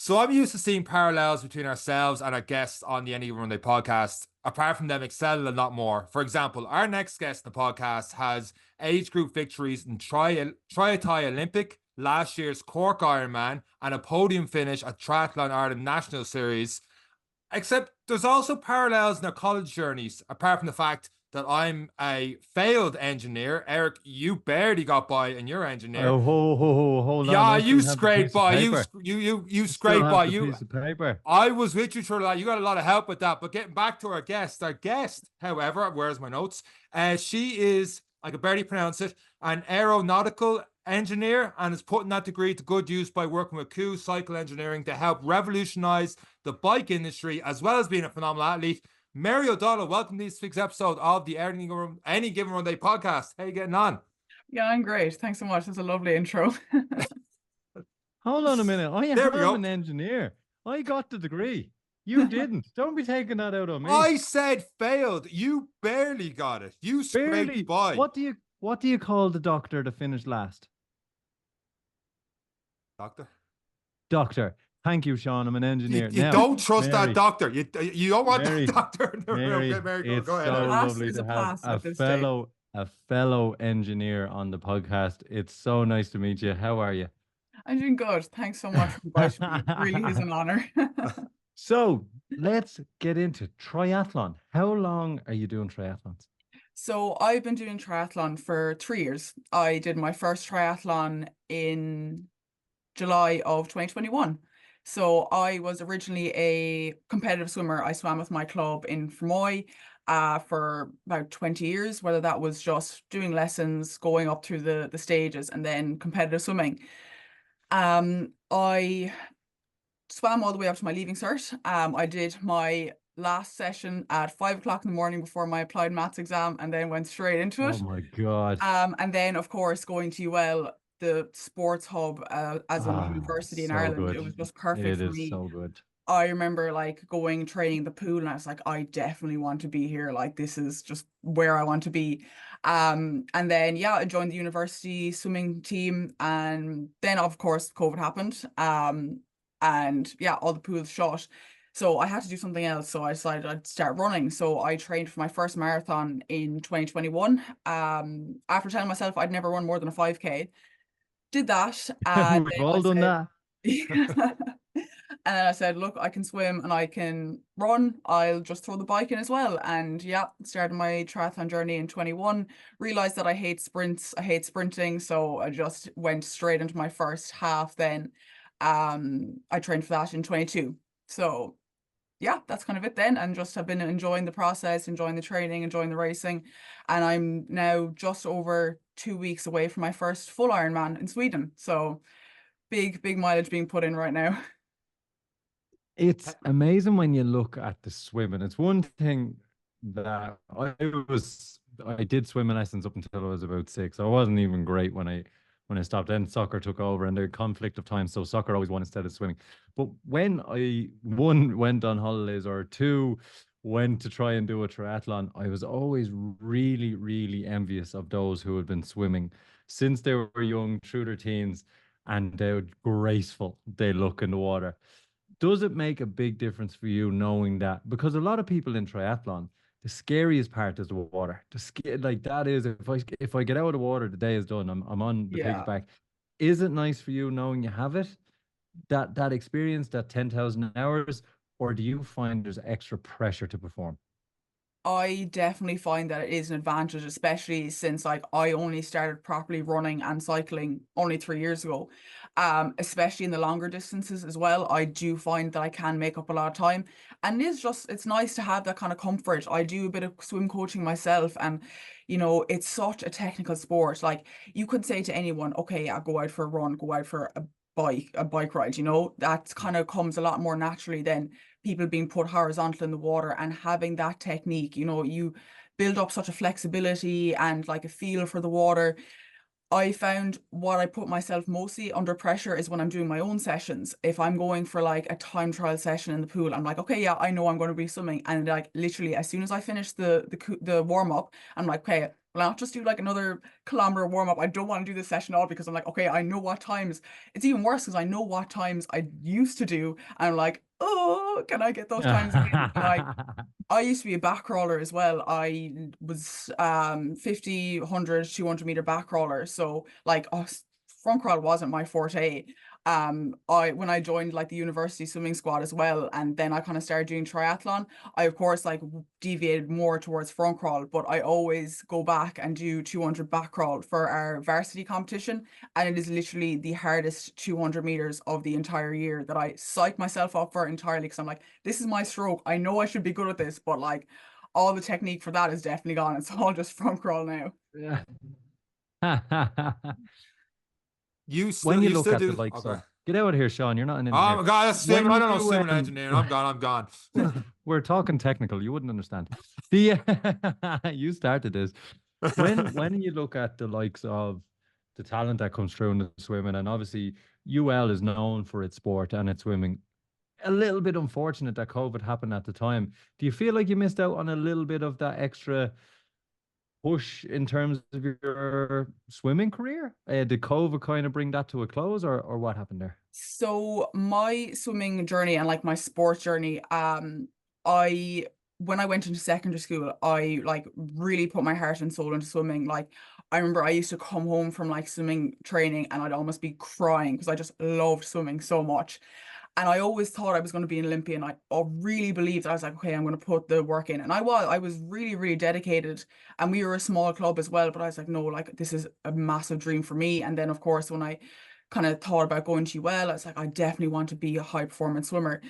So I'm used to seeing parallels between ourselves and our guests on the Any Given Runday podcast, apart from them excelling a lot more. For example, our next guest in the podcast has age group victories in TriAthy Olympic, last year's Cork Ironman, and a podium finish at Triathlon Ireland National Series. Except there's also parallels in our college journeys, apart from the fact that I'm a failed engineer. Eric, you barely got by in your engineer. Oh, hold on. Yeah, I you still have the scraped piece of by. paper. You I still scraped have by. the piece of paper. I was with you through that. You got a lot of help with that. But getting back to our guest, however, where's my notes? She is, I can barely pronounce it, an aeronautical engineer, and is putting that degree to good use by working with Coup Cycle Engineering to help revolutionize the bike industry, as well as being a phenomenal athlete. Mary O'Donnell, welcome to this week's episode of the Any Given Runday Podcast. How you getting on? Yeah, I'm great. Thanks so much. That's a lovely intro. Hold on a minute. I There we am go. an engineer. I got the degree. You didn't. Don't be taking that out on me. I said failed. You barely got it. You Barely. scraped by. What do you call the doctor that finished last? Doctor? Doctor. Thank you, Sean. I'm an engineer. You Now, don't trust Mary, that doctor. You don't want Mary, that doctor in the Mary, room. Mary, it's go ahead. so Pass lovely is to a have pass at this a fellow engineer on the podcast. It's so nice to meet you. How are you? I'm doing good. Thanks so much for inviting me. It really is an honor. So let's get into triathlon. How long are you doing triathlons? So I've been doing triathlon for 3 years. I did my first triathlon in July of 2021. So I was originally a competitive swimmer. I swam with my club in Fermoy for about 20 years, whether that was just doing lessons, going up through the stages, and then competitive swimming. I swam all the way up to my leaving cert. I did my last session at 5 o'clock in the morning before my applied maths exam, and then went straight into it. Oh my God. And then, of course, going to UL, the sports hub as a university in so Ireland, good. it was just perfect It for is me. so good. I remember like going training in the pool, and I was like, I definitely want to be here. Like, this is just where I want to be. And then I joined the university swimming team, and then of course COVID happened. And all the pools shut. So I had to do something else. So I decided I'd start running. So I trained for my first marathon in 2021. After telling myself I'd never run more than a 5K. Did that. And We've all done that. And then I said, look, I can swim and I can run. I'll just throw the bike in as well. And started my triathlon journey in 21. Realized that I hate sprints. I hate sprinting. So I just went straight into my first half then. I trained for that in 22. So that's kind of it then. And just have been enjoying the process, enjoying the training, enjoying the racing. And I'm now just over 2 weeks away from my first full Ironman in Sweden. So big mileage being put in right now. It's amazing when you look at the swimming. It's one thing that I did swimming lessons up until I was about 6. I wasn't even great when I stopped. Then soccer took over, and the conflict of time. So soccer always won instead of swimming. But when I went on holidays, or 2 went to try and do a triathlon, I was always really, really envious of those who had been swimming since they were young, through their teens, and how graceful they look in the water. Does it make a big difference for you knowing that? Because a lot of people in triathlon, the scariest part is the water. Like that is, if I get out of the water, the day is done. I'm on the pig's back. Is it nice for you knowing you have it? That experience, that 10,000 hours, or do you find there's extra pressure to perform? I definitely find that it is an advantage, especially since like I only started properly running and cycling only 3 years ago. Especially in the longer distances as well, I do find that I can make up a lot of time, and it's nice to have that kind of comfort. I do a bit of swim coaching myself, and it's such a technical sport. Like, you could say to anyone, okay, go out for a run, go out for a bike ride, that kind of comes a lot more naturally than people being put horizontal in the water and having that technique. You build up such a flexibility and like a feel for the water. I found what I put myself mostly under pressure is when I'm doing my own sessions. If I'm going for like a time trial session in the pool, I'm like, okay, I know I'm going to be swimming, and like literally as soon as I finish the warm up, I'm like, okay, will not just do like another kilometer warm up. I don't want to do this session at all because I'm like, okay, I know what times. It's even worse because I know what times I used to do. And I'm like, oh, can I get those times again? And I used to be a back crawler as well. I was 50, 100, 200 meter back crawler. So like front crawl wasn't my forte. When I joined like the university swimming squad as well, and then I kind of started doing triathlon, I of course like deviated more towards front crawl, but I always go back and do 200 back crawl for our varsity competition, and it is literally the hardest 200 meters of the entire year that I psych myself up for entirely because I'm like, this is my stroke. I know I should be good at this, but like all the technique for that is definitely gone. It's all just front crawl now. Yeah. You When you you look still at the do likes okay. of, get out of here, Sean. You're not an Oh engineer. my god, that's When swimming. I don't know you, swimming engineering. I'm gone. we're talking technical. You wouldn't understand. The you started this. When you look at the likes of the talent that comes through in the swimming, and obviously UL is known for its sport and its swimming. A little bit unfortunate that COVID happened at the time. Do you feel like you missed out on a little bit of that extra push in terms of your swimming career? Did COVID kind of bring that to a close, or what happened there? So my swimming journey and like my sports journey, I when I went into secondary school, I like really put my heart and soul into swimming. Like I remember I used to come home from like swimming training and I'd almost be crying because I just loved swimming so much. And I always thought I was going to be an Olympian. I really believed I was like, okay, I'm going to put the work in. And I was really, really dedicated. And we were a small club as well. But I was like, no, like this is a massive dream for me. And then of course, when I kind of thought about going to UL, I was like, I definitely want to be a high performance swimmer.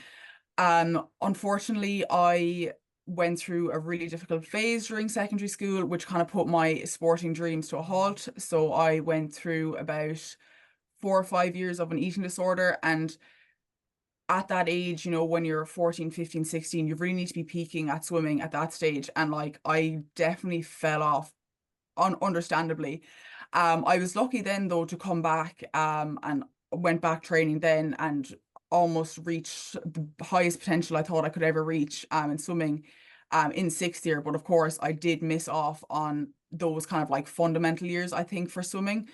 Unfortunately, I went through a really difficult phase during secondary school, which kind of put my sporting dreams to a halt. So I went through about 4 or 5 years of an eating disorder. And at that age, you know, when you're 14, 15, 16, you really need to be peaking at swimming at that stage. And like, I definitely fell off understandably. I was lucky then though to come back and went back training then and almost reached the highest potential I thought I could ever reach in swimming in sixth year. But of course, I did miss off on those kind of like fundamental years, I think, for swimming.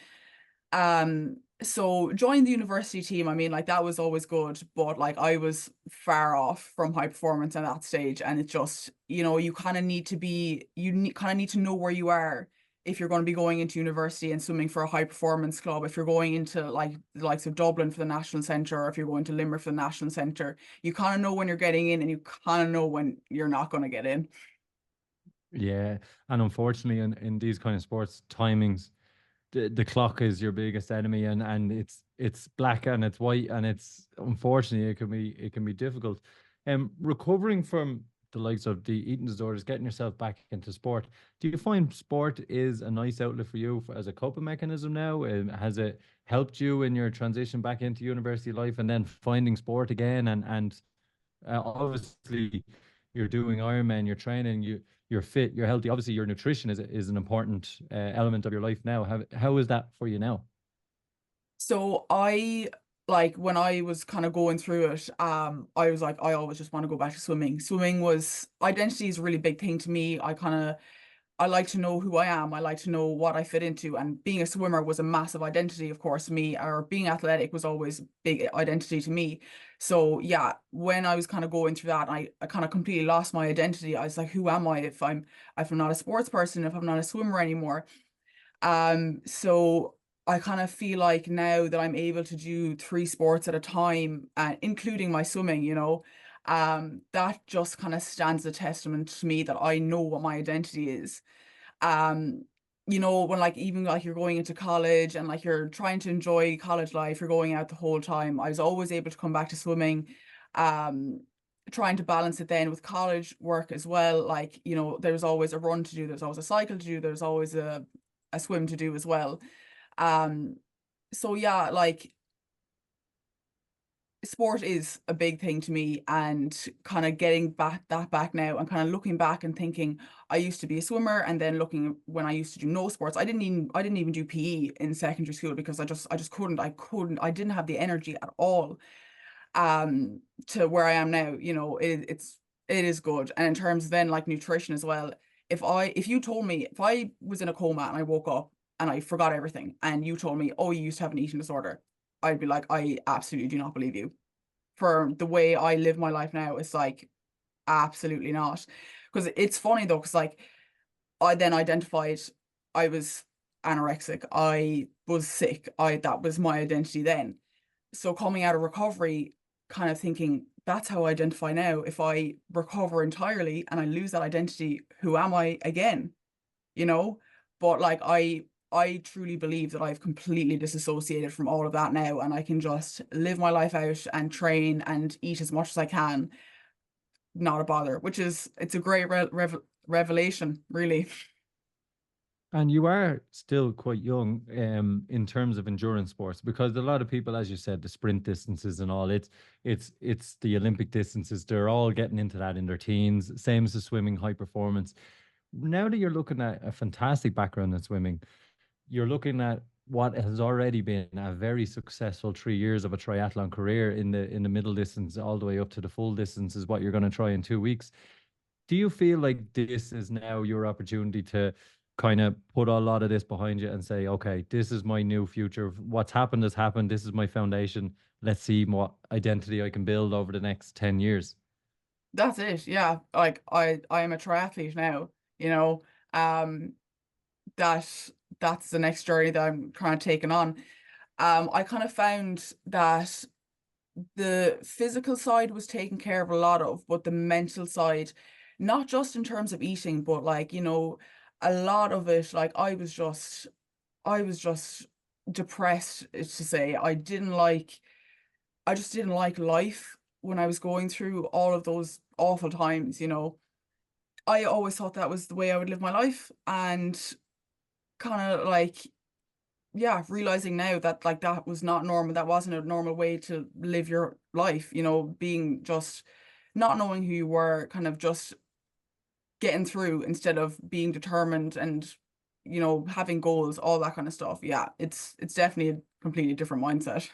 So joined the university team, I mean, like that was always good, but like I was far off from high performance at that stage. And it's just, you know, you kind of need to be, kind of need to know where you are if you're going to be going into university and swimming for a high performance club. If you're going into like the likes of Dublin for the national centre, or if you're going to Limerick for the national centre, you kind of know when you're getting in and you kind of know when you're not going to get in. Yeah, and unfortunately, in these kind of sports, timings, the clock is your biggest enemy, and it's black and it's white, and it's unfortunately it can be difficult. Recovering from the likes of the eating disorders, getting yourself back into sport. Do you find sport is a nice outlet for you as a coping mechanism now? Has it helped you in your transition back into university life and then finding sport again? And obviously, you're doing Ironman, you're training, you're fit, you're healthy. Obviously, your nutrition is an important element of your life now. How is that for you now? So I like when I was kind of going through it, I was like, I always just want to go back to swimming. Swimming was identity is a really big thing to me. I like to know who I am. I like to know what I fit into. And being a swimmer was a massive identity, of course, to me, or being athletic was always big identity to me. So yeah, when I was kind of going through that, I kind of completely lost my identity. I was like, who am I if I'm not a sports person, if I'm not a swimmer anymore? So I kind of feel like now that I'm able to do three sports at a time, including my swimming, you know, that just kind of stands a testament to me that I know what my identity is. Um, you know, when like even like you're going into college and like you're trying to enjoy college life, you're going out the whole time. I was always able to come back to swimming, um, trying to balance it then with college work as well. Like, you know, there's always a run to do, there's always a cycle to do, there's always a swim to do as well. Um, so yeah, like sport is a big thing to me, and kind of getting back now and kind of looking back and thinking I used to be a swimmer, and then looking when I used to do no sports. I didn't even do PE in secondary school because I just I didn't have the energy at all to where I am now. You know, it is good. And in terms of then like nutrition as well, if you told me, if I was in a coma and I woke up and I forgot everything and you told me, oh, you used to have an eating disorder, I'd be like, I absolutely do not believe you. For the way I live my life now, it's like, absolutely not. Because it's funny though, because like I then identified I was anorexic, I was sick, that was my identity then. So coming out of recovery, kind of thinking, that's how I identify now. If I recover entirely and I lose that identity, who am I again? You know? But like I truly believe that I've completely disassociated from all of that now, and I can just live my life out and train and eat as much as I can. Not a bother, it's a great revelation, really. And you are still quite young in terms of endurance sports, because a lot of people, as you said, the sprint distances and all, it's the Olympic distances, they're all getting into that in their teens, same as the swimming high performance. Now that you're looking at a fantastic background in swimming, you're looking at what has already been a very successful 3 years of a triathlon career in the middle distance all the way up to the full distance is what you're going to try in 2 weeks. Do you feel like this is now your opportunity to kind of put a lot of this behind you and say, okay, this is my new future. What's happened has happened. This is my foundation. Let's see what identity I can build over the next 10 years. That's it. Yeah. Like I am a triathlete now, you know. Um that's the next journey that I'm kind of taking on. I kind of found that the physical side was taken care of a lot of, but the mental side, not just in terms of eating, but like, you know, a lot of it, like I was just depressed, to say. I just didn't like life when I was going through all of those awful times, you know. I always thought that was the way I would live my life, and kind of like, yeah, realizing now that like that was not normal. That wasn't a normal way to live your life, you know, being just not knowing who you were, kind of just getting through instead of being determined and, you know, having goals, all that kind of stuff. Yeah, it's definitely a completely different mindset.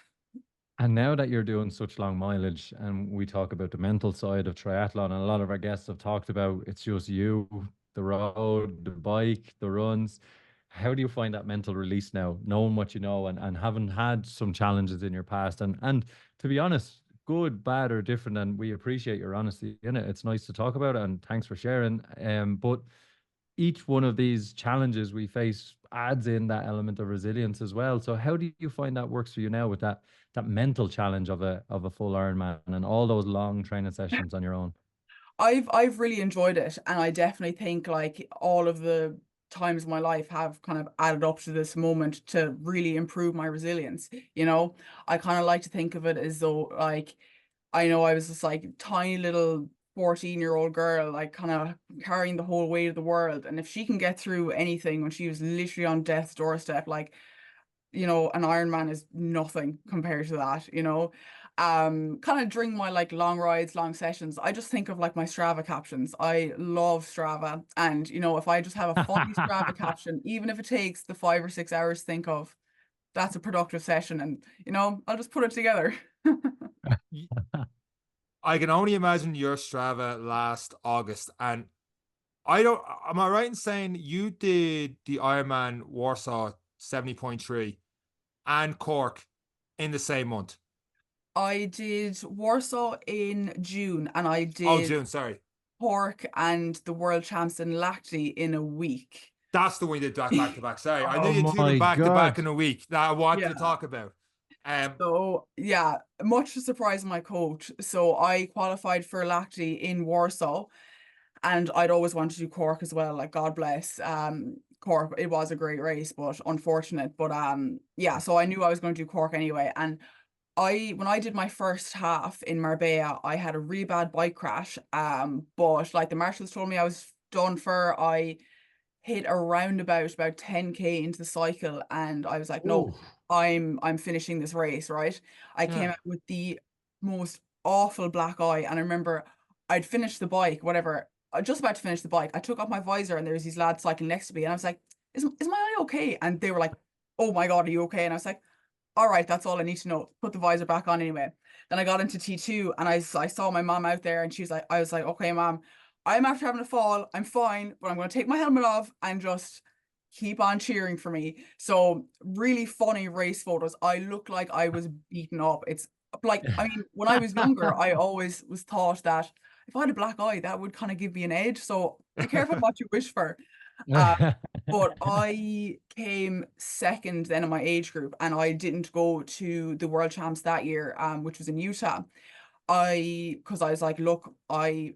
And now that you're doing such long mileage, and we talk about the mental side of triathlon, and a lot of our guests have talked about it's just you, the road, the bike, the runs. How do you find that mental release now, knowing what you know and having had some challenges in your past? And to be honest, good, bad, or different, and we appreciate your honesty in it. It's nice to talk about it, and thanks for sharing. But each one of these challenges we face adds in that element of resilience as well. So how do you find that works for you now with that mental challenge of a full Ironman and all those long training sessions on your own? I've really enjoyed it, and I definitely think like all of the times in my life have kind of added up to this moment to really improve my resilience. You know, I kind of like to think of it as though like I know I was this like tiny little 14-year-old girl, like kind of carrying the whole weight of the world. And if she can get through anything when she was literally on death's doorstep, like, you know, an Ironman is nothing compared to that, you know. Kind of during my like long rides, long sessions, I just think of like my Strava captions. I love Strava. And, you know, if I just have a funny Strava caption, even if it takes the 5 or 6 hours to think of, that's a productive session. And, you know, I'll just put it together. I can only imagine your Strava last August, and I don't. Am I right in saying you did the Ironman Warsaw 70.3 and Cork in the same month? I did Warsaw in June, and I Oh, did June, sorry. Cork and the World Champs in Lacti in a week. That's the one you did back to back. Sorry, I knew Oh you did them my back to back God. in a week that I wanted to Yeah. talk about. So yeah, much to surprise my coach. So I qualified for Lacti in Warsaw, and I'd always wanted to do Cork as well. Like God bless. Cork, it was a great race, but unfortunate. But yeah, so I knew I was going to do Cork anyway. And when I did my first half in Marbella, I had a really bad bike crash. But like the marshals told me I was done for. I hit a roundabout about 10K into the cycle, and I was like, no, Oh, I'm finishing this race, right? I came Yeah. out with the most awful black eye, and I remember I'd finished the bike, whatever. I just about to finish the bike. I took off my visor, and there was these lads cycling next to me, and I was like, is my eye okay? And they were like, oh my God, are you okay? And I was like, all right, that's all I need to know. Put the visor back on anyway. Then I got into T2, and I saw my mom out there, and she was like, I was like, okay, mom, I'm after having a fall, I'm fine, but I'm going to take my helmet off and just keep on cheering for me. So really funny race photos. I look like I was beaten up. It's like, I mean, when I was younger, I always was taught that if I had a black eye, that would kind of give me an edge. So be careful what you wish for. But I came second then in my age group, and I didn't go to the World Champs that year, which was in Utah. Because I was like, look, I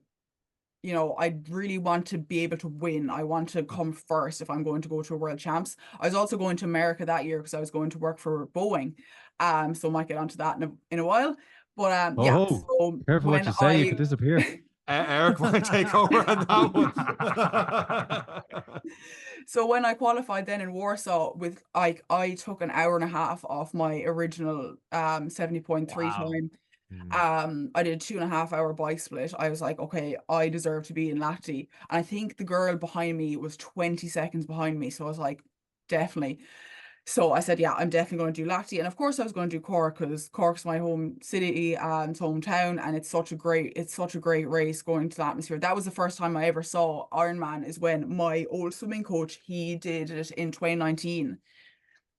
really want to be able to win. I want to come first if I'm going to go to a World Champs. I was also going to America that year because I was going to work for Boeing. So I might get onto that in a while. But yeah, so careful what you say, you could disappear. Eric might take over on that one. So when I qualified then in Warsaw with I took an hour and a half off my original 70.3 time. I did a 2.5 hour bike split. I was like, okay, I deserve to be in Lati. And I think the girl behind me was 20 seconds behind me. So I was like, definitely. So I said, yeah, I'm definitely going to do Lati. And of course I was going to do Cork because Cork's my home city and hometown. And it's such a great race going to the atmosphere. That was the first time I ever saw Ironman, is when my old swimming coach, he did it in 2019.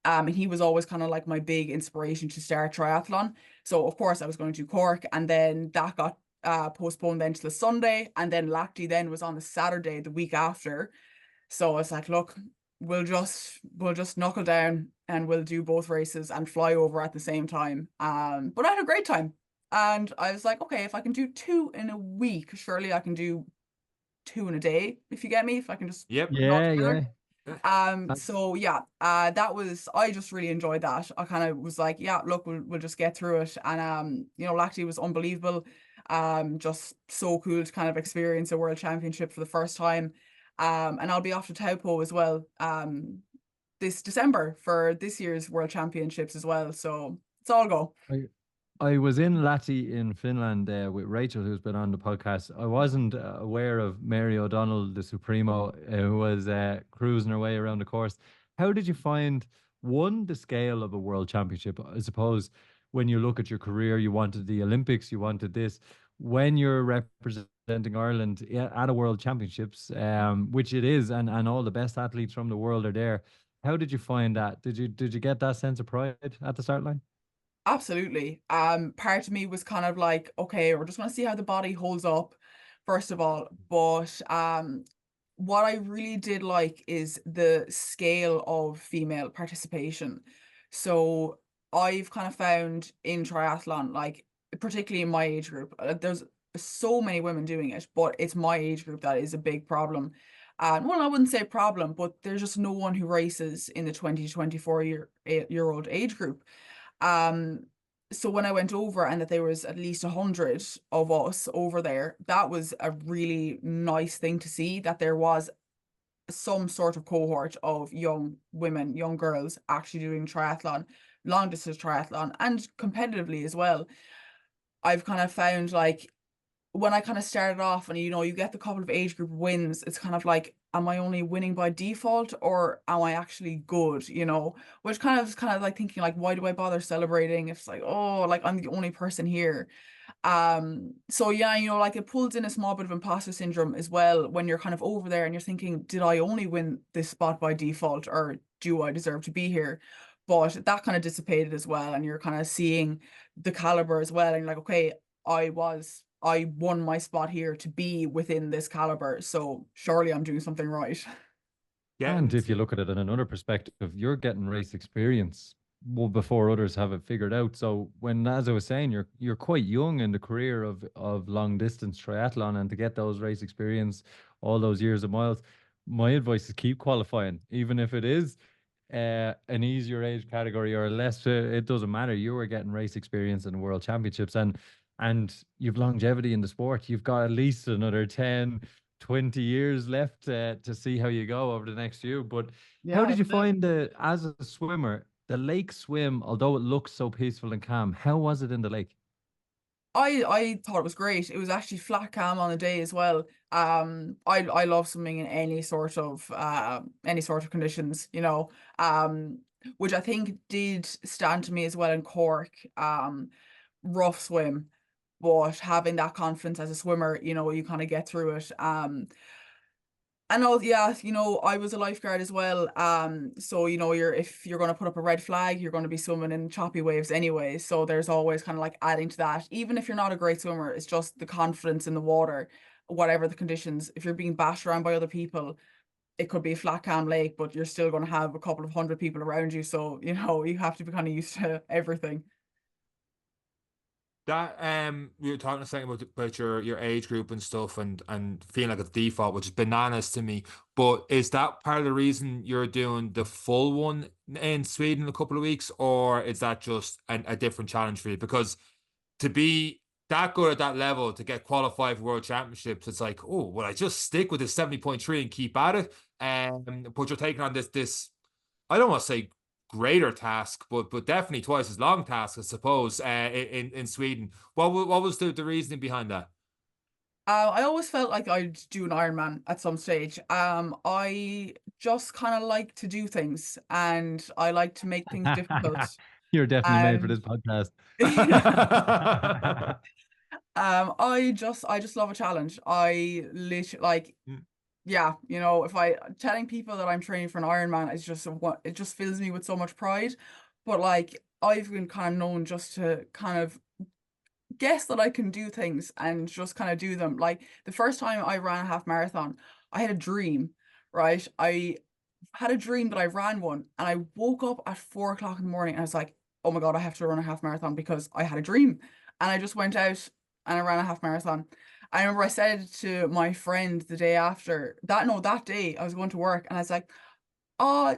And he was always kind of like my big inspiration to start triathlon. So of course I was going to Cork, and then that got postponed then to the Sunday, and then Lacti then was on the Saturday the week after. So I was like, look, we'll just knuckle down and we'll do both races and fly over at the same time. But I had a great time, and I was like, okay, if I can do 2 in a week, surely I can do 2 in a day. If you get me, if I can just so yeah, I just really enjoyed that. I kind of was like, yeah, look, we'll just get through it. And Lacti was unbelievable. Just so cool to kind of experience a world championship for the first time. And I'll be off to Taupo as well this December for this year's world championships as well. So it's all go. I was in Lati in Finland with Rachel, who's been on the podcast. I wasn't aware of Mary O'Donnell, the Supremo, who was cruising her way around the course. How did you find, one, the scale of a world championship? I suppose when you look at your career, you wanted the Olympics, you wanted this. When you're representing Ireland at a world championships, which it is, and all the best athletes from the world are there, how did you find that? Did you get that sense of pride at the start line? Absolutely. Part of me was kind of like, okay, we're just going to see how the body holds up, first of all. But what I really did like is the scale of female participation. So I've kind of found in triathlon, like particularly in my age group, there's so many women doing it, but it's my age group that is a big problem. Well, I wouldn't say problem, but there's just no one who races in the 20 to 24-year-old age group. So when I went over and that there was at least 100 of us over there, that was a really nice thing to see, that there was some sort of cohort of young women, young girls actually doing triathlon, long distance triathlon, and competitively as well. I've kind of found, like, when I kind of started off and you get the couple of age group wins, it's kind of like, am I only winning by default or am I actually good? Which kind of like thinking, like, why do I bother celebrating if it's like, oh, like I'm the only person here. So yeah, like it pulls in a small bit of imposter syndrome as well when you're kind of over there and you're thinking, did I only win this spot by default, or do I deserve to be here? But that kind of dissipated as well, and you're kind of seeing the caliber as well, and you're like, okay, I won my spot here to be within this caliber, so surely I'm doing something right. Yeah, and if you look at it in another perspective, you're getting race experience before others have it figured out. So when, as I was saying, you're quite young in the career of long distance triathlon, and to get those race experience, all those years of miles, my advice is keep qualifying, even if it is an easier age category or less. It doesn't matter. You are getting race experience in the World Championships, and you've longevity in the sport. You've got at least another 10, 20 years left to see how you go over the next few. But how did you find as a swimmer, the lake swim, although it looks so peaceful and calm, how was it in the lake? I thought it was great. It was actually flat calm on the day as well. I love swimming in any sort of conditions, which I think did stand to me as well in Cork. Rough swim, but having that confidence as a swimmer, you know, you kind of get through it. And oh yeah, you know, I was a lifeguard as well. So you know, if you're gonna put up a red flag, you're gonna be swimming in choppy waves anyway. So there's always kind of like adding to that. Even if you're not a great swimmer, it's just the confidence in the water, whatever the conditions. If you're being bashed around by other people, it could be a flat calm lake, but you're still gonna have a couple of hundred people around you. So, you know, you have to be kind of used to everything. That we were talking a second about your age group and stuff and feeling like it's default, which is bananas to me. But is that part of the reason you're doing the full one in Sweden in a couple of weeks, or is that just a different challenge for you? Because to be that good at that level, to get qualified for world championships, it's like, oh, well, I just stick with the 70.3 and keep at it. But you're taking on this I don't want to say greater task, but definitely twice as long task, I suppose, in Sweden. What was the reasoning behind that? I always felt like I'd do an Ironman at some stage. I just kind of like to do things, and I like to make things difficult. You're definitely made for And this podcast. I just love a challenge. I literally like, Mm. yeah, you know, if I telling people that I'm training for an Ironman, it's just what it just fills me with so much pride. But like, I've been kind of known just to kind of guess that I can do things and just kind of do them. Like the first time I ran a half marathon, I had a dream, right? I had a dream that I ran one, and I woke up at 4 o'clock in the morning and I was like, oh my God, I have to run a half marathon because I had a dream. And I just went out and I ran a half marathon. I remember I said to my friend the day after that, no, that day I was going to work and I was like, oh,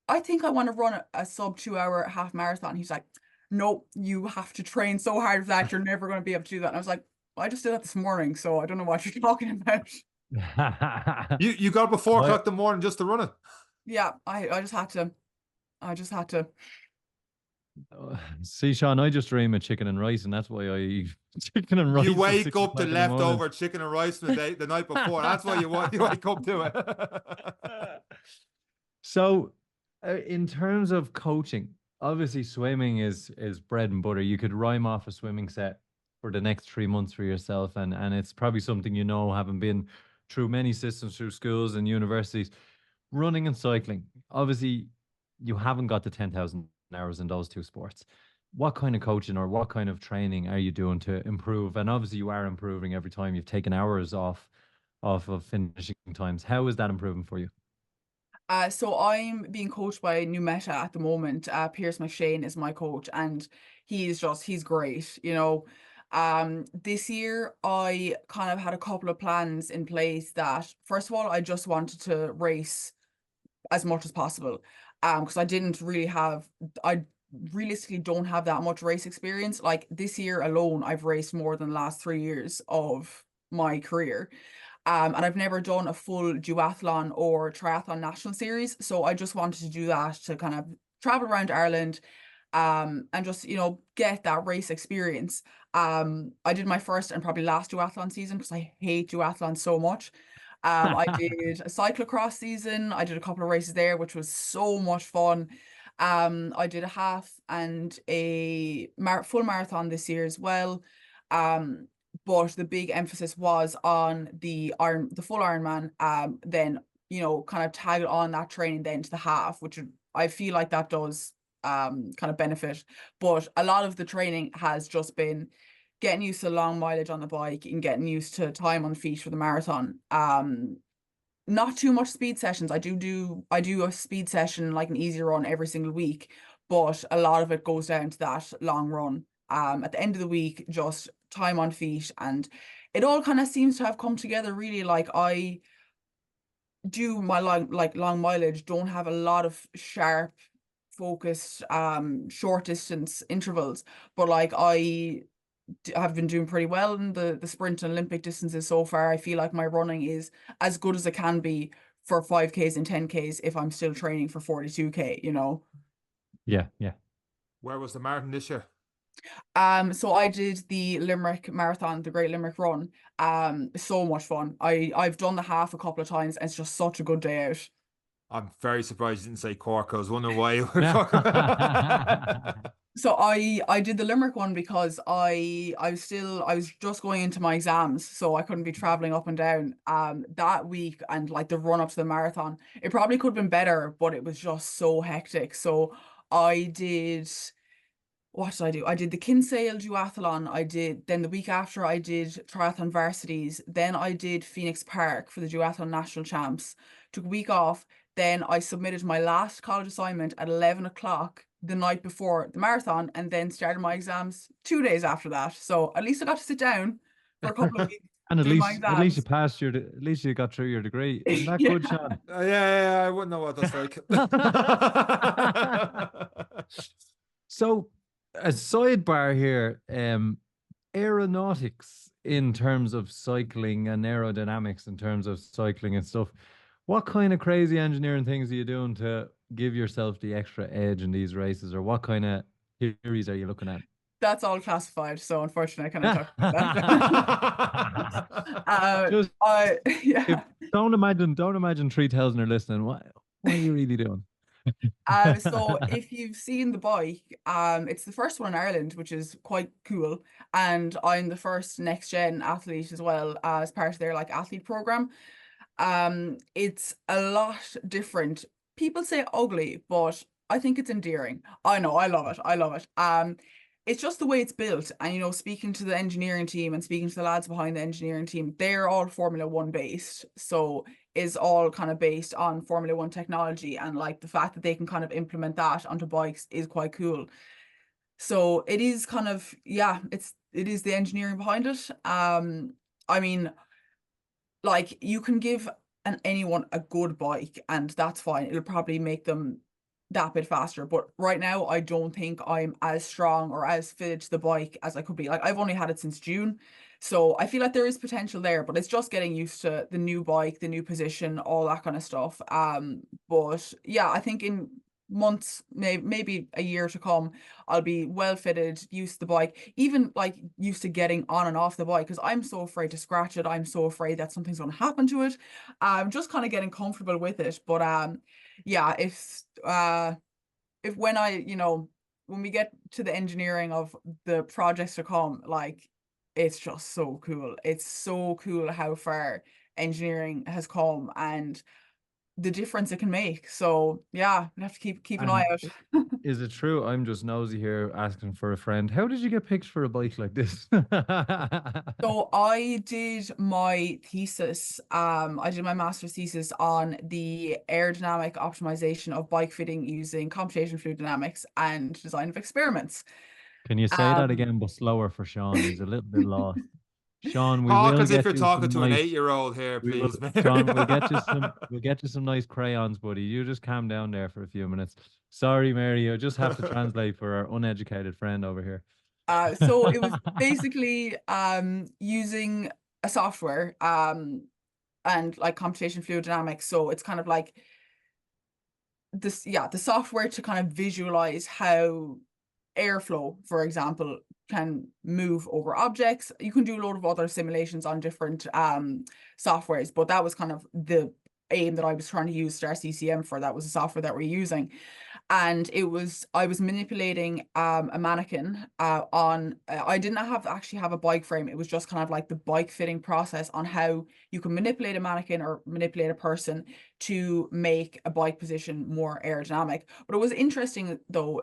I think I want to run a sub 2 hour half marathon. He's like, no, you have to train so hard for that. You're never going to be able to do that. And I was like, well, I just did that this morning, so I don't know what you're talking about. You got up at 4 o'clock in the morning just to run it. Yeah, I just had to. I just had to. See, Sean, I just dream of chicken and rice, and that's why I eat chicken and rice. You at wake 6 up to o'clock in the morning. leftover chicken and rice from the night before. That's why you wake up to it. So, in terms of coaching, obviously swimming is bread and butter. You could rhyme off a swimming set for the next 3 months for yourself, and it's probably something you know, having been through many systems, through schools and universities. Running and cycling, obviously, you haven't got the 10,000 hours in those two sports. What kind of coaching or what kind of training are you doing to improve? And obviously, you are improving every time. You've taken hours off of finishing times. How is that improving for you? So I'm being coached by New Meta at the moment. Pierce McShane is my coach, and he's great, you know. This year I kind of had a couple of plans in place that first of all, I just wanted to race as much as possible. Because I realistically don't have that much race experience. Like this year alone, I've raced more than the last 3 years of my career. And I've never done a full duathlon or triathlon national series. So I just wanted to do that to kind of travel around Ireland, and just, you know, get that race experience. I did my first and probably last duathlon season because I hate duathlon so much. I did a cyclocross season. I did a couple of races there, which was so much fun. I did a half and a full marathon this year as well. But the big emphasis was on the full Ironman. Then, you know, kind of tag on that training then to the half, which I feel like that does kind of benefit. But a lot of the training has just been getting used to long mileage on the bike and getting used to time on feet for the marathon. Not too much speed sessions. I do a speed session, like an easy run every single week, but a lot of it goes down to that long run. At the end of the week, just time on feet, and it all kind of seems to have come together really. Like I do my long mileage, don't have a lot of sharp focused short distance intervals, but like I have been doing pretty well in the sprint and Olympic distances so far. I feel like my running is as good as it can be for 5Ks and 10Ks if I'm still training for 42K, you know. Yeah. Where was the marathon this year? So I did the Limerick Marathon, the Great Limerick Run. So much fun. I've done the half a couple of times, and it's just such a good day out. I'm very surprised you didn't say Cork. I was wondering why you were talking about. So I did the Limerick one because I was just going into my exams, so I couldn't be traveling up and down that week, and like the run up to the marathon. It probably could have been better, but it was just so hectic. So I did, what did I do? I did the Kinsale duathlon. Then the week after I did triathlon varsities. Then I did Phoenix Park for the duathlon national champs. Took a week off. Then I submitted my last college assignment at 11 o'clock the night before the marathon, and then started my exams 2 days after that. So at least I got to sit down for a couple of weeks And doing my at least you exams. passed at least you got through your degree. Isn't that Yeah. good, Sean? Yeah, I wouldn't know what that's like. So, a sidebar here, aeronautics in terms of cycling and aerodynamics in terms of cycling and stuff. What kind of crazy engineering things are you doing to give yourself the extra edge in these races, or what kind of theories are you looking at? That's all classified, so unfortunately I cannot talk about that. Just Yeah. don't imagine 3,000 are listening. What are you really doing? So if you've seen the bike, it's the first one in Ireland, which is quite cool. And I'm the first next gen athlete as well, as part of their like athlete program. It's a lot different. People say ugly, but I think it's endearing. I know, I love it. I love it. It's just the way it's built. And speaking to the engineering team and speaking to the lads behind the engineering team, they're all Formula One based. So is all kind of based on Formula One technology, and like the fact that they can kind of implement that onto bikes is quite cool. So it is kind of, yeah, it is the engineering behind it. I mean, like you can give anyone a good bike and that's fine. It'll probably make them that bit faster. But right now, I don't think I'm as strong or as fitted to the bike as I could be. Like I've only had it since June. So I feel like there is potential there, but it's just getting used to the new bike, the new position, all that kind of stuff. But yeah, I think in months, maybe a year to come, I'll be well fitted, used to the bike, even like used to getting on and off the bike, because I'm so afraid to scratch it. I'm so afraid that something's going to happen to it. I'm just kind of getting comfortable with it. But yeah, if when when we get to the engineering of the projects to come, like it's just so cool. It's so cool how far engineering has come and the difference it can make. So yeah, we have to keep an eye out. Is it true? I'm just nosy here asking for a friend. How did you get picked for a bike like this? So I did my thesis, I did my master's thesis on the aerodynamic optimization of bike fitting using computational fluid dynamics and design of experiments. Can you say that again, but slower for Sean? He's a little bit lost. Sean, we Talk will as if get you're you talking some to an nice. 8-year-old here, please. Sean, we'll get you some nice crayons, buddy. You just calm down there for a few minutes. Sorry, Mary, you just have to translate for our uneducated friend over here. So it was basically using a software and like computation fluid dynamics. So it's kind of like this, yeah, the software to kind of visualize how airflow, for example, can move over objects. You can do a lot of other simulations on different softwares, but that was kind of the aim that I was trying to use Star CCM for. That was the software that we're using. And I was manipulating a mannequin on I didn't actually have a bike frame. It was just kind of like the bike fitting process on how you can manipulate a mannequin or manipulate a person to make a bike position more aerodynamic. But it was interesting though,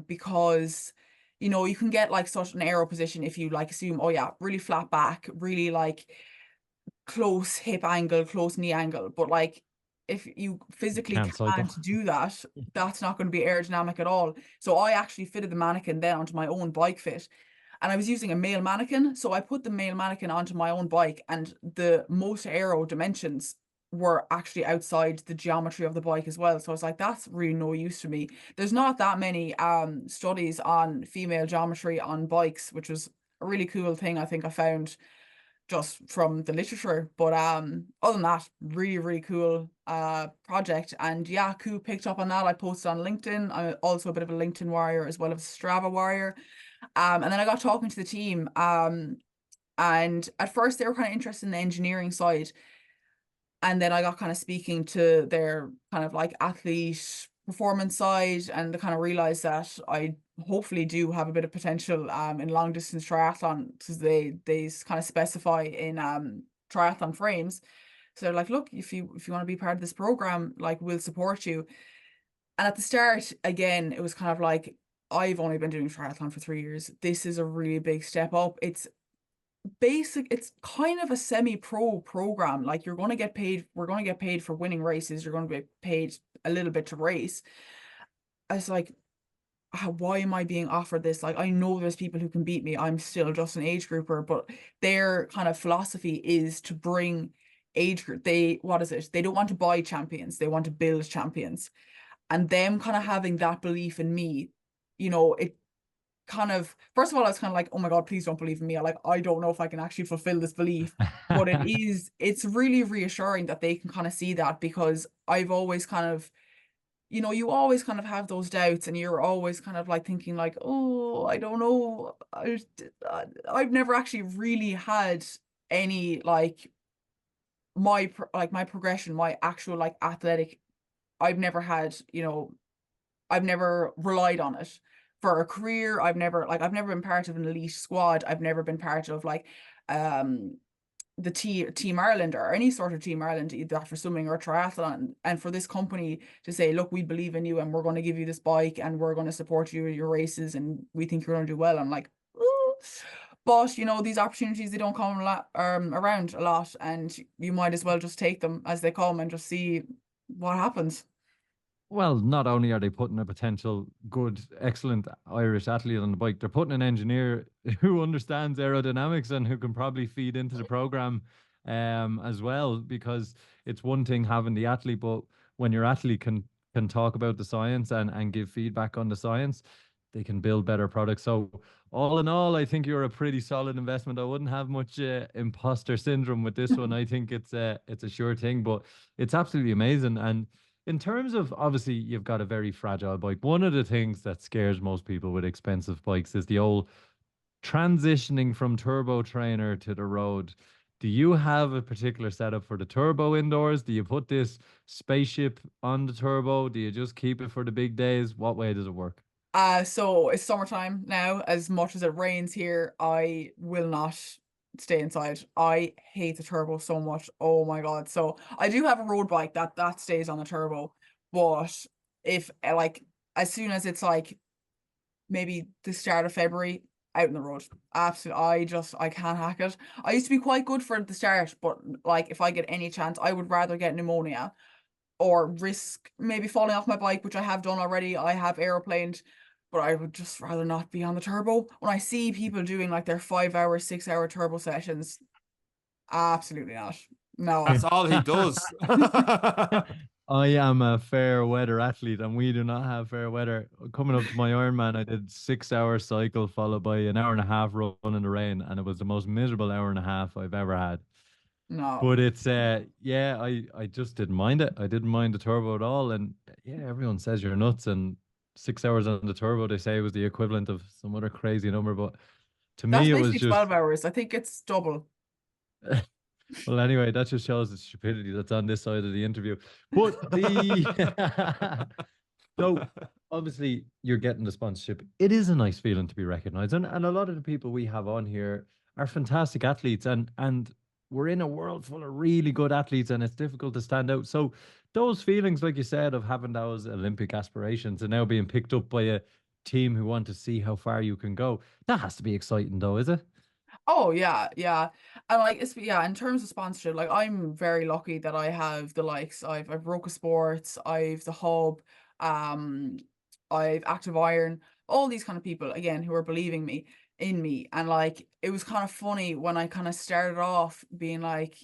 because you can get like such an aero position if you like assume, oh yeah, really flat back, really like close hip angle, close knee angle, but like if you physically can't do that, that's not going to be aerodynamic at all. So I actually fitted the mannequin then onto my own bike fit, and I was using a male mannequin, so I put the male mannequin onto my own bike, and the most aero dimensions were actually outside the geometry of the bike as well. So I was like, that's really no use to me. There's not that many studies on female geometry on bikes, which was a really cool thing I think I found just from the literature. But other than that, really, really cool project. And yeah, Koo picked up on that. I posted on LinkedIn. I'm also a bit of a LinkedIn warrior as well as a Strava warrior. And then I got talking to the team. And at first they were kind of interested in the engineering side. And then I got kind of speaking to their kind of like athlete performance side, and they kind of realized that I hopefully do have a bit of potential in long distance triathlon, because they kind of specify in triathlon frames. So they're like, look, if you want to be part of this program, like, we'll support you. And at the start, again, it was kind of like, I've only been doing triathlon for 3 years. This is a really big step up. It's kind of a semi-pro program. Like, you're going to get paid. We're going to get paid for winning races. You're going to get paid a little bit to race. I was like, why am I being offered this? Like, I know there's people who can beat me. I'm still just an age grouper, but their kind of philosophy is to bring age group. What is it? They don't want to buy champions. They want to build champions. And them kind of having that belief in me, it kind of, first of all, I was kind of like, oh my God, please don't believe in me. I don't know if I can actually fulfill this belief. But it's really reassuring that they can kind of see that, because I've always kind of, you always kind of have those doubts, and you're always kind of like thinking like, oh, I don't know. I've never actually really had any like my progression, my actual like athletic. I've never had, I've never relied on it for a career. I've never been part of an elite squad. I've never been part of like the Team Ireland or any sort of Team Ireland, either for swimming or triathlon. And for this company to say, look, we believe in you and we're going to give you this bike and we're going to support you in your races and we think you're going to do well. I'm like, ooh. But these opportunities, they don't come around a lot, and you might as well just take them as they come and just see what happens. Well, not only are they putting a potential good, excellent Irish athlete on the bike, they're putting an engineer who understands aerodynamics and who can probably feed into the program as well, because it's one thing having the athlete, but when your athlete can talk about the science and give feedback on the science, they can build better products. So all in all, I think you're a pretty solid investment. I wouldn't have much imposter syndrome with this one. I think it's a sure thing, but it's absolutely amazing. And in terms of, obviously, you've got a very fragile bike. One of the things that scares most people with expensive bikes is the old transitioning from turbo trainer to the road. Do you have a particular setup for the turbo indoors? Do you put this spaceship on the turbo? Do you just keep it for the big days? What way does it work? So it's summertime now. As much as it rains here, I will not stay inside. I hate the turbo so much. Oh my God. So I do have a road bike that stays on the turbo. But if like, as soon as it's like maybe the start of February, out in the road. Absolutely. I can't hack it. I used to be quite good for the start, but like, if I get any chance, I would rather get pneumonia or risk maybe falling off my bike, which I have done already. I have aeroplaned, but I would just rather not be on the turbo. When I see people doing like their 5 hour, 6 hour turbo sessions, absolutely not. No. That's all he does. I am a fair weather athlete, and we do not have fair weather. Coming up to my Ironman, I did 6 hour cycle followed by an hour and a half run in the rain, and it was the most miserable hour and a half I've ever had. No. But it's yeah, I just didn't mind it. I didn't mind the turbo at all. And yeah, everyone says you're nuts. And 6 hours on the turbo, they say it was the equivalent of some other crazy number. But to That's me, it was basically just 12 hours. I think it's double. well, anyway, that just shows the stupidity that's on this side of the interview. But the so obviously you're getting the sponsorship. It is a nice feeling to be recognized. And a lot of the people we have on here are fantastic athletes, and we're in a world full of really good athletes, and it's difficult to stand out. So those feelings, like you said, of having those Olympic aspirations and now being picked up by a team who want to see how far you can go, that has to be exciting though, is it? Oh yeah, yeah. And like, in terms of sponsorship, like, I'm very lucky that I have the likes. I've Roca Sports, I've the Hub, um, I've Active Iron, all these kind of people again who are believing in me. And like, it was kind of funny when I kind of started off being like,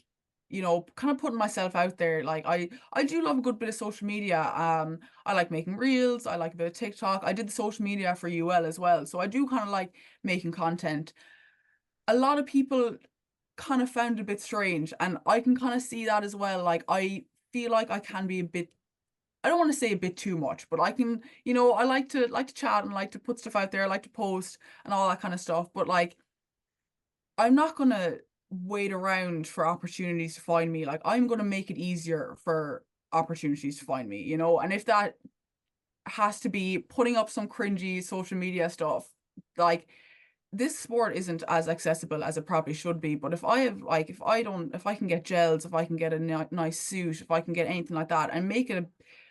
kind of putting myself out there. Like, I do love a good bit of social media. I like making reels, I like a bit of TikTok. I did the social media for UL as well. So I do kind of like making content. A lot of people kind of found it a bit strange, and I can kind of see that as well. Like, I feel like I can be a bit, I don't want to say a bit too much, but I can, I like to chat and like to put stuff out there, I like to post and all that kind of stuff. But like, I'm not gonna wait around for opportunities to find me. Like, I'm gonna make it easier for opportunities to find me, and if that has to be putting up some cringy social media stuff. Like, this sport isn't as accessible as it probably should be, but if I can get gels, if I can get a nice suit, if I can get anything like that and make it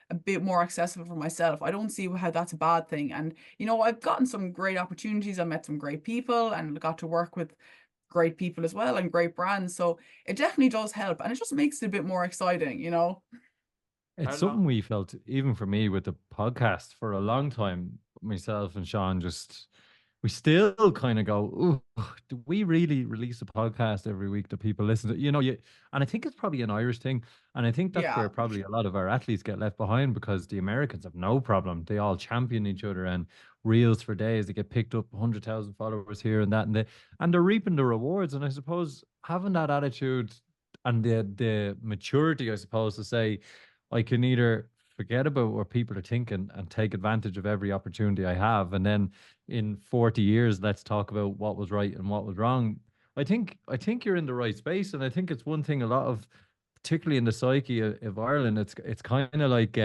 a bit more accessible for myself, I don't see how that's a bad thing. And, you know, I've gotten some great opportunities. I met some great people and got to work with great people as well and great brands. So it definitely does help. And it just makes it a bit more exciting, you know? It's something we felt, even for me with the podcast for a long time, myself and Sean, just we still kind of go, "Ooh, do we really release a podcast every week that people listen to?" You know, and I think it's probably an Irish thing. And I think that's Yeah. where probably a lot of our athletes get left behind, because the Americans have no problem. They all champion each other and reels for days. They get picked up 100,000 followers here and that, and they're reaping the rewards. And I suppose having that attitude and the maturity, I suppose, to say, I can either forget about what people are thinking and take advantage of every opportunity I have, and then in 40 years, let's talk about what was right and what was wrong. I think you're in the right space, and I think it's one thing a lot of, particularly in the psyche of Ireland, it's kind of like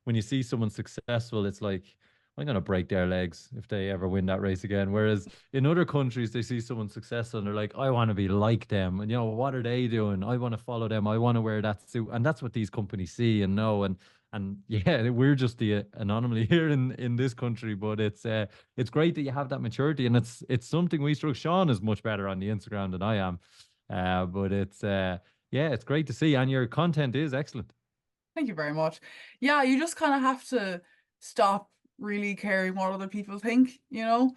when you see someone successful, it's like, I'm going to break their legs if they ever win that race again. Whereas in other countries, they see someone successful and they're like, I want to be like them. And, you know, what are they doing? I want to follow them. I want to wear that suit. And that's what these companies see and know. And yeah, we're just the anomaly here in this country. But it's great that you have that maturity. And it's something we struck. Sean is much better on the Instagram than I am. But yeah, it's great to see. And your content is excellent. Thank you very much. Yeah, you just kind of have to stop really caring what other people think, you know?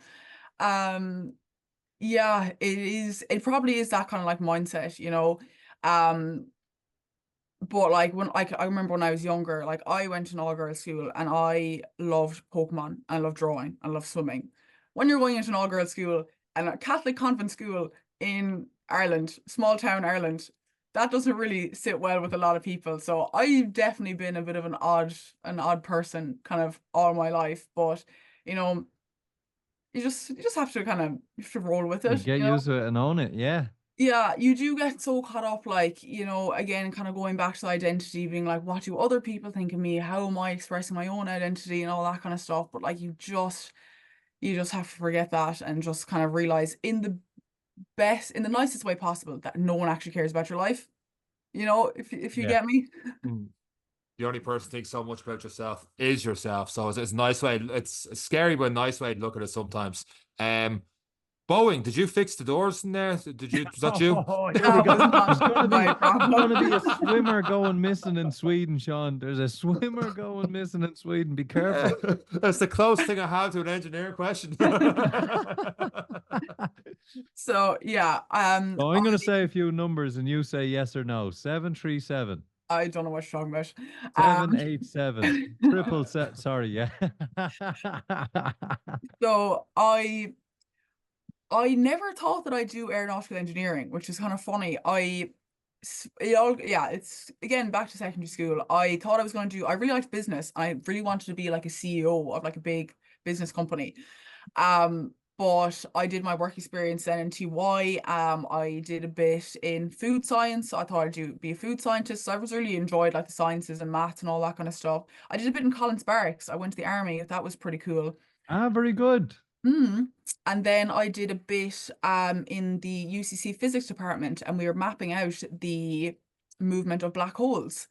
Yeah, it probably is that kind of like mindset, you know? But like when I remember when I was younger, like I went to an all-girls school and I loved Pokemon, I loved drawing, I loved swimming. When you're going into an all-girls school and a Catholic convent school in Ireland, small town Ireland, that doesn't really sit well with a lot of people. So I've definitely been a bit of an odd person kind of all my life. But you know, you just have to kind of you have to roll with You it, get you know? used to it and own it. Yeah. Yeah, you do get so caught up, like, you know, again, kind of going back to identity, being like, what do other people think of me? How am I expressing my own identity and all that kind of stuff? But like you just have to forget that and just kind of realize in the nicest way possible that no one actually cares about your life. You know, if you Yeah. get me. The only person thinks so much about yourself is yourself. So it's a nice way. It's a scary but a nice way to look at it sometimes. Boeing, did you fix the doors in there? Was that you? Oh, here That we go. was not There's gonna be my problem. a swimmer going missing in Sweden, Sean. There's a swimmer going missing in Sweden. Be careful. That's the closest thing I have to an engineering question. So yeah, So I'm gonna say a few numbers and you say yes or no. 737. I don't know what you're talking about. 787. 777. Sorry, yeah. So I never thought that I'd do aeronautical engineering, which is kind of funny. It's again back to secondary school. I thought I was going to I really liked business. I really wanted to be like a CEO of like a big business company. But I did my work experience then in TY. I did a bit in food science. I thought I'd be a food scientist. So I was really enjoyed like the sciences and maths and all that kind of stuff. I did a bit in Collins Barracks. I went to the army. That was pretty cool. Very good. And then I did a bit in the UCC physics department, and we were mapping out the movement of black holes.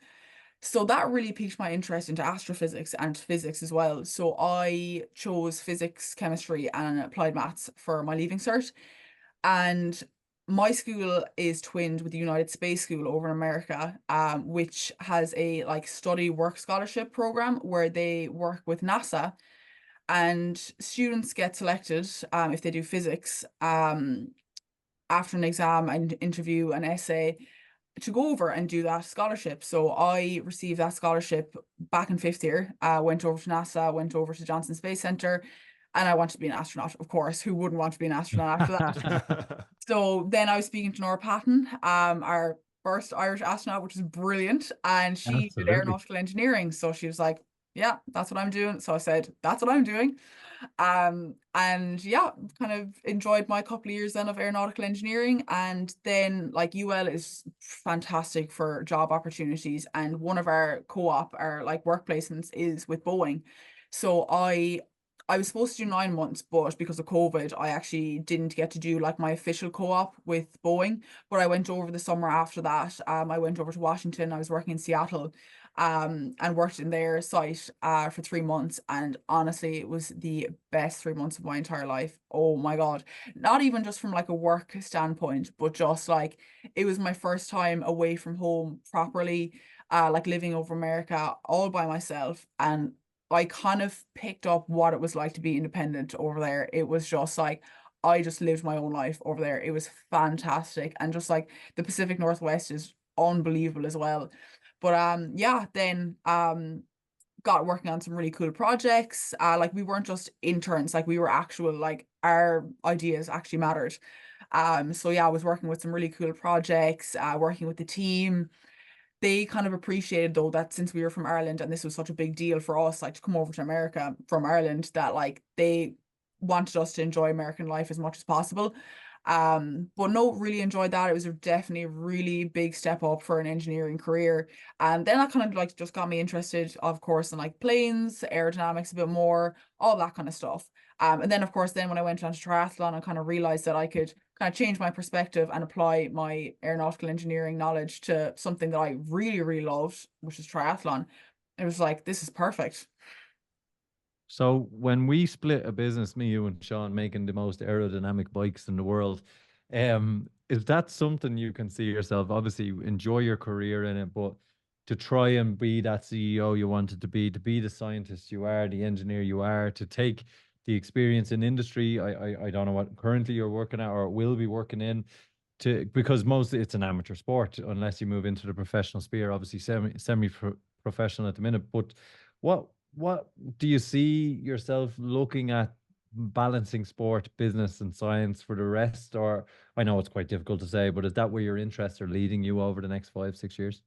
So that really piqued my interest into astrophysics and physics as well. So I chose physics, chemistry, and applied maths for my leaving cert. And my school is twinned with the United Space School over in America, which has a like study work scholarship program where they work with NASA, and students get selected if they do physics after an exam and interview an essay to go over and do that scholarship. So I received that scholarship back in 5th year, went over to NASA, went over to Johnson Space Center, and I wanted to be an astronaut, of course. Who wouldn't want to be an astronaut after that? So then I was speaking to Nora Patton, our first Irish astronaut, which is brilliant. And she did aeronautical engineering. So she was like, yeah, that's what I'm doing. So I said, that's what I'm doing. And yeah, kind of enjoyed my couple of years then of aeronautical engineering. And then like UL is fantastic for job opportunities. And one of our co-op, our like work placements is with Boeing. So I was supposed to do 9 months, but because of COVID, I actually didn't get to do like my official co-op with Boeing. But I went over the summer after that. I went over to Washington. I was working in Seattle, and worked in their site for 3 months. And honestly, it was the best 3 months of my entire life. Oh my God. Not even just from like a work standpoint, but just like it was my first time away from home properly, like living over America all by myself. And I kind of picked up what it was like to be independent over there. It was just like I just lived my own life over there. It was fantastic. And just like the Pacific Northwest is unbelievable as well. But yeah, then got working on some really cool projects. Like we weren't just interns, like we were actual, like our ideas actually mattered. So yeah, I was working with some really cool projects, working with the team. They kind of appreciated though that since we were from Ireland and this was such a big deal for us, like to come over to America from Ireland, that like they wanted us to enjoy American life as much as possible. But no, really enjoyed that. It was definitely a really big step up for an engineering career. And then that kind of like just got me interested, of course, in like planes, aerodynamics a bit more, all that kind of stuff. And then of course, then when I went on to triathlon, I kind of realized that I could kind of change my perspective and apply my aeronautical engineering knowledge to something that I really, really loved, which is triathlon. It was like, this is perfect. So when we split a business, me, you, and Sean, making the most aerodynamic bikes in the world, is that something you can see yourself? Obviously, you enjoy your career in it, but to try and be that CEO you wanted to be the scientist you are, the engineer you are, to take the experience in industry. I don't know what currently you're working at or will be working in, to because mostly it's an amateur sport unless you move into the professional sphere. Obviously, semi professional at the minute, but what do you see yourself looking at balancing sport, business, and science for the rest? Or I know it's quite difficult to say, but is that where your interests are leading you over the next 5, 6 years?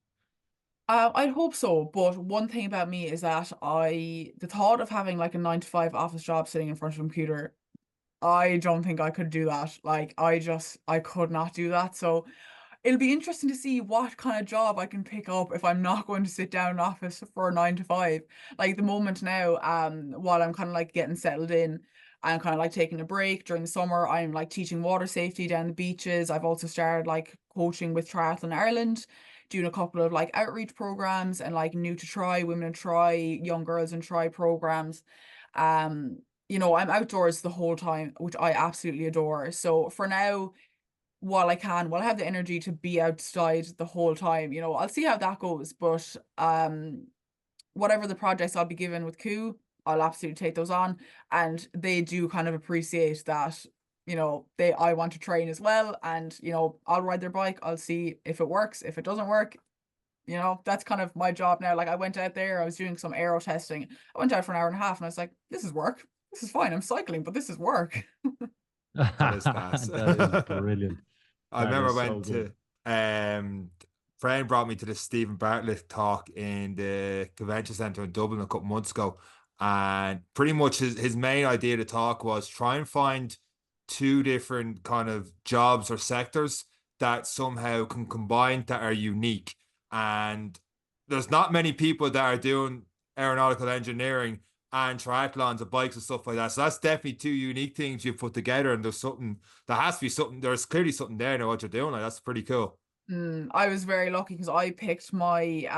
I'd hope so, but one thing about me is that the thought of having like a 9 to 5 office job sitting in front of a computer, I don't think I could do that. Like, I could not do that. So it'll be interesting to see what kind of job I can pick up if I'm not going to sit down in office for a 9 to 5. Like the moment now, while I'm kind of like getting settled in, I'm kind of like taking a break during the summer. I'm like teaching water safety down the beaches. I've also started like coaching with Triathlon Ireland, doing a couple of like outreach programs and like new to try, women in try, young girls in try programs. I'm outdoors the whole time, which I absolutely adore. So for now, while I have the energy to be outside the whole time, I'll see how that goes. But whatever the projects I'll be given with Coup, I'll absolutely take those on. And they do kind of appreciate that, I want to train as well. And, I'll ride their bike, I'll see if it works. If it doesn't work, that's kind of my job now. Like I went out there, I was doing some aero testing. I went out for an hour and a half and I was like, this is work. This is fine. I'm cycling, but this is work. That is class. That is brilliant. I That remember I is so went good. to friend brought me to the Stephen Bartlett talk in the convention centre in Dublin a couple months ago. And pretty much his main idea of the talk was try and find two different kind of jobs or sectors that somehow can combine that are unique. And there's not many people that are doing aeronautical engineering and triathlons and bikes and stuff like that. So that's definitely two unique things you've put together. And there has to be something, there's clearly something there in what you're doing. Like that's pretty cool. I was very lucky because I picked my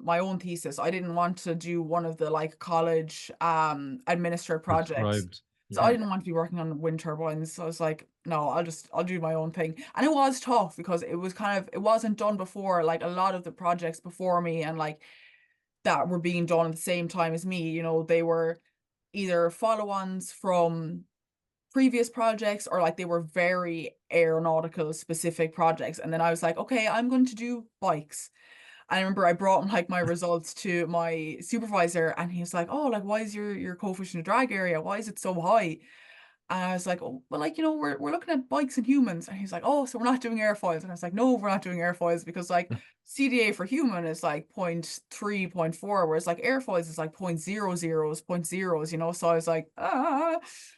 own thesis. I didn't want to do one of the like college administered projects. Prescribed. So I Yeah. didn't want to be working on wind turbines. So I was like, no, I'll do my own thing. And it was tough because it wasn't done before. Like a lot of the projects before me and like that were being done at the same time as me, they were either follow-ons from previous projects or like they were very aeronautical specific projects. And then I was like, okay, I'm going to do bikes. I remember I brought like my results to my supervisor and he was like, oh, like why is your coefficient of drag area? Why is it so high? And I was like, oh, well, like, we're looking at bikes and humans. And he's like, oh, so we're not doing airfoils. And I was like, no, we're not doing airfoils because like CDA for human is like 0.3, 0.4, whereas like airfoils is like 0.00s, 0.0s. So I was like,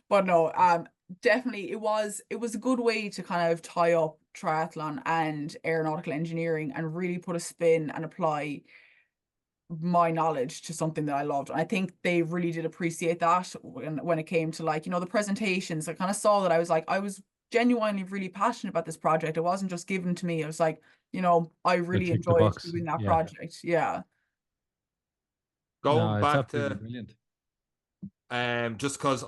but no, definitely it was a good way to kind of tie up triathlon and aeronautical engineering and really put a spin and apply my knowledge to something that I loved. And I think they really did appreciate that when it came to like, the presentations. I kind of saw that I was genuinely really passionate about this project. It wasn't just given to me. It was like, I really tick the enjoyed box. doing that Yeah. project. Yeah. Going No, it's back absolutely to brilliant. just because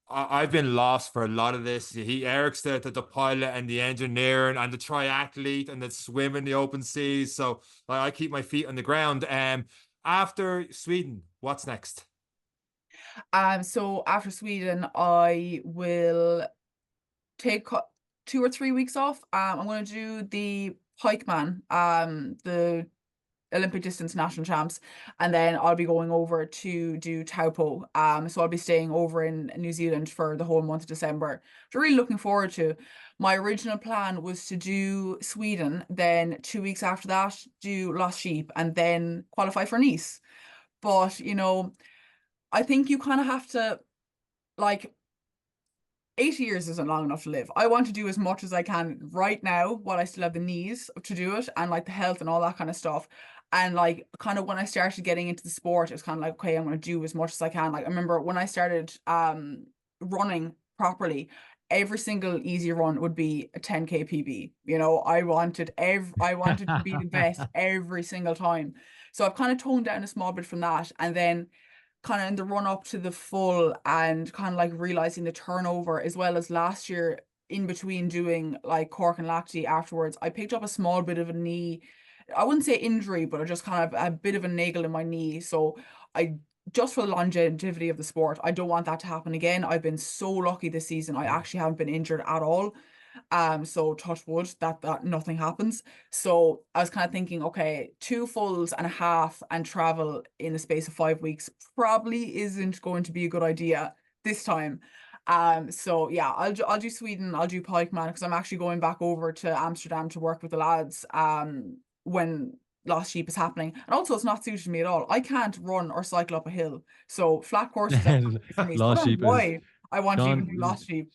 I've been lost for a lot of this. Eric's the pilot and the engineer and the triathlete and the swim in the open seas. So I keep my feet on the ground. After Sweden, what's next? So after Sweden, I will take 2 or 3 weeks off. I'm going to do the Pikeman, the Olympic distance national champs, and then I'll be going over to do Taupo. So I'll be staying over in New Zealand for the whole month of December. Which I'm really looking forward to. My original plan was to do Sweden, then 2 weeks after that, do Lost Sheep, and then qualify for Nice. But I think you kind of have to, like, 80 years isn't long enough to live. I want to do as much as I can right now while I still have the knees to do it, and like the health and all that kind of stuff. And like kind of when I started getting into the sport, it was kind of like, okay, I'm going to do as much as I can. Like I remember when I started running properly, every single easy run would be a 10K PB. I wanted to be the best every single time. So I've kind of toned down a small bit from that, and then kind of in the run up to the full, and kind of like realizing the turnover, as well as last year in between doing like Cork and Lacti afterwards, I picked up a small bit of a knee. I wouldn't say injury, but I just kind of a bit of a naggle in my knee. So I just for the longevity of the sport, I don't want that to happen again. I've been so lucky this season. I actually haven't been injured at all. So touch wood that nothing happens. So I was kind of thinking, okay, 2 fulls and a half and travel in the space of 5 weeks probably isn't going to be a good idea this time. So yeah, I'll do Sweden, I'll do Pikeman, because I'm actually going back over to Amsterdam to work with the lads when Lost Sheep is happening. And also it's not suited to me at all. I can't run or cycle up a hill. So flat courses are for me. So I Lost don't Sheep know is why I want to even do Sean. Lost Sheep.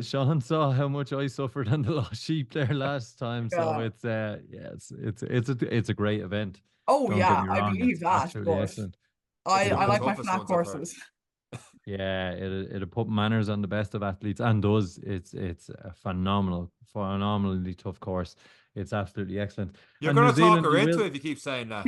Sean saw how much I suffered on the Lost Sheep there last time, so Yeah. it's yeah, it's a great event. Oh Don't get yeah, me I wrong, believe it's that, absolutely but excellent. I It's one I of the like my toughest flat ones I've heard. courses. Yeah, it'll put manners on the best of athletes, and does. It's a phenomenally tough course. It's absolutely excellent. You're And New gonna talk Zealand, her you into will. it if you keep saying that.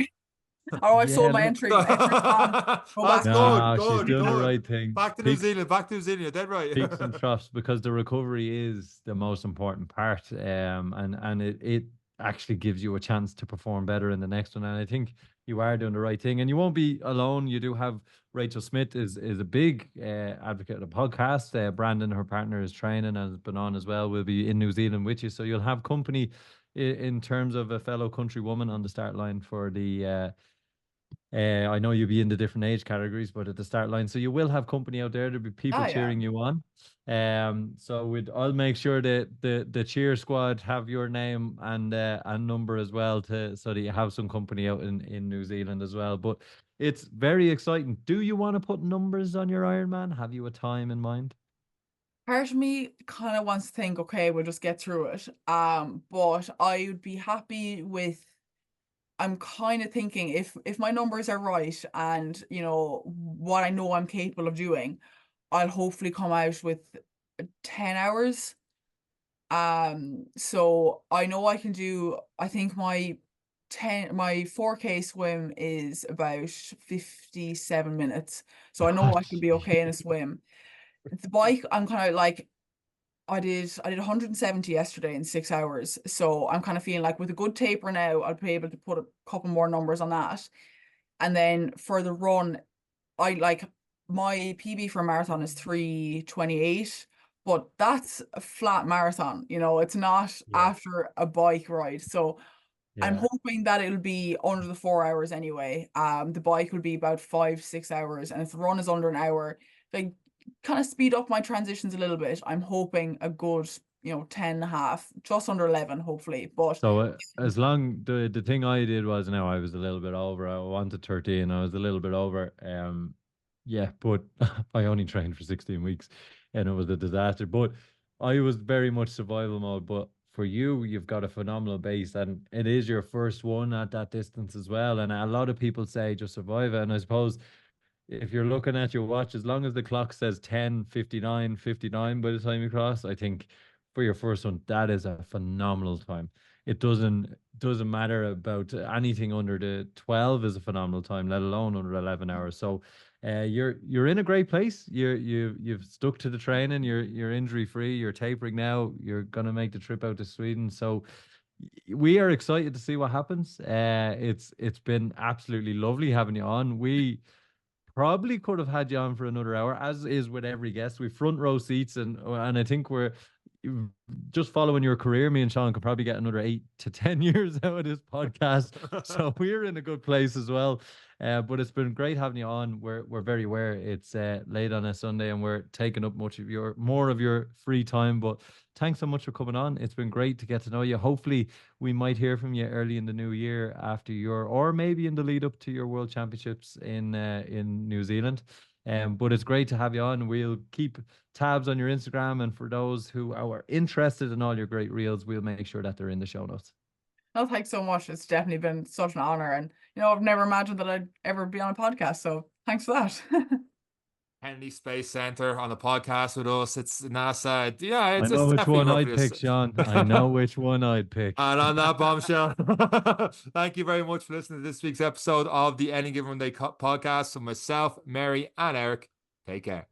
Oh, I've Yeah, sold my look. entry. My entry's gone. Go That's back to good, Nah, she's good, doing the good. right thing. Back to New Zealand, back to New Zealand. You're dead right. Peaks and troughs, because the recovery is the most important part, and it actually gives you a chance to perform better in the next one. And I think you are doing the right thing, and you won't be alone. You do have Rachel Smith is a big advocate of the podcast. Brandon, her partner, is training and has been on as well. Will be in New Zealand with you, so you'll have company in terms of a fellow countrywoman on the start line for the. I know you'll be in the different age categories, but at the start line, so you will have company out there. There'll be people Ah, yeah. cheering you on. So I'll make sure that the cheer squad have your name and number as well, to so that you have some company out in New Zealand as well. But it's very exciting. Do you want to put numbers on your Ironman? Have you a time in mind? Part of me kind of wants to think, okay, we'll just get through it. But I would be happy with. I'm kind of thinking if my numbers are right, and what I know I'm capable of doing, I'll hopefully come out with 10 hours. So I know I can do, I think my 4K swim is about 57 minutes. So I know Oh, I can be okay in a swim. The bike, I'm kind of like, I did 170 yesterday in 6 hours. So I'm kind of feeling like with a good taper now, I'll be able to put a couple more numbers on that. And then for the run, I like my PB for a marathon is 3:28, but that's a flat marathon, it's not yeah, after a bike ride. So I'm yeah. hoping that it'll be under the 4 hours anyway. The bike will be about 5, 6 hours, and if the run is under an hour, like kind of speed up my transitions a little bit. I'm hoping a good, 10 and a half, just under 11, hopefully. But So as long the thing I did was, now I was a little bit over. I wanted 13. I was a little bit over. Yeah, but I only trained for 16 weeks, and it was a disaster. But I was very much survival mode. But for you, you've got a phenomenal base, and it is your first one at that distance as well. And a lot of people say just survive it. And I suppose if you're looking at your watch, as long as the clock says 10:59 by the time you cross, I think for your first one, that is a phenomenal time. It doesn't matter about anything under the 12 is a phenomenal time, let alone under 11 hours. So you're in a great place. You've stuck to the training, you're injury free, you're tapering now, you're gonna make the trip out to Sweden. So we are excited to see what happens. It's been absolutely lovely having you on. We probably could have had you on for another hour, as is with every guest. We front row seats, and I think we're just following your career. Me and Sean could probably get another 8 to 10 years out of this podcast, so we're in a good place as well. But it's been great having you on. We're very aware it's late on a Sunday, and we're taking up more of your free time. But thanks so much for coming on. It's been great to get to know you. Hopefully, we might hear from you early in the new year after or maybe in the lead up to your World Championships in New Zealand. But it's great to have you on. We'll keep tabs on your Instagram, and for those who are interested in all your great reels, we'll make sure that they're in the show notes. No, thanks so much. It's definitely been such an honor, and I've never imagined that I'd ever be on a podcast. So thanks for that. Kennedy Space Center on the podcast with us. It's NASA. Yeah, I know which one I'd pick, Sean. I know which one I'd pick. And on that bombshell, thank you very much for listening to this week's episode of the Any Given Runday podcast. So myself, Mary, and Eric, take care.